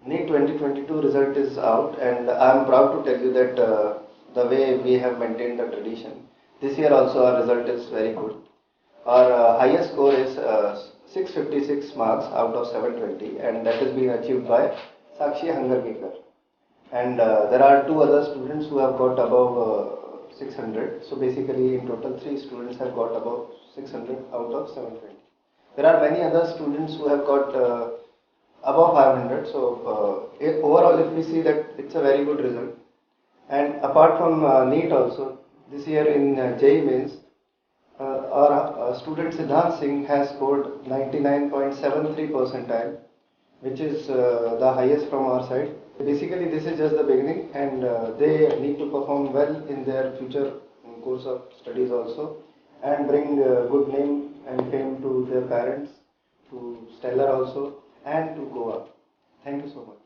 NEET 2022 result is out, and I am proud to tell you that the way we have maintained the tradition, this year also our result is very good. Our highest score is 656 marks out of 720, and that has been achieved by Sakshi Hangargekar. And there are two other students who have got above 600. So basically, in total, three students have got above 600 out of 720. There are many other students who have got above 500. So overall, if we see that, it's a very good result. And apart from NEET also, this year in JEE Mains, our student Siddhant Singh has scored 99.73 percentile, which is the highest from our side. Basically, this is just the beginning, and they need to perform well in their future course of studies also, and bring good name and fame to their parents, to Stellar also, and to Goa. Thank you so much.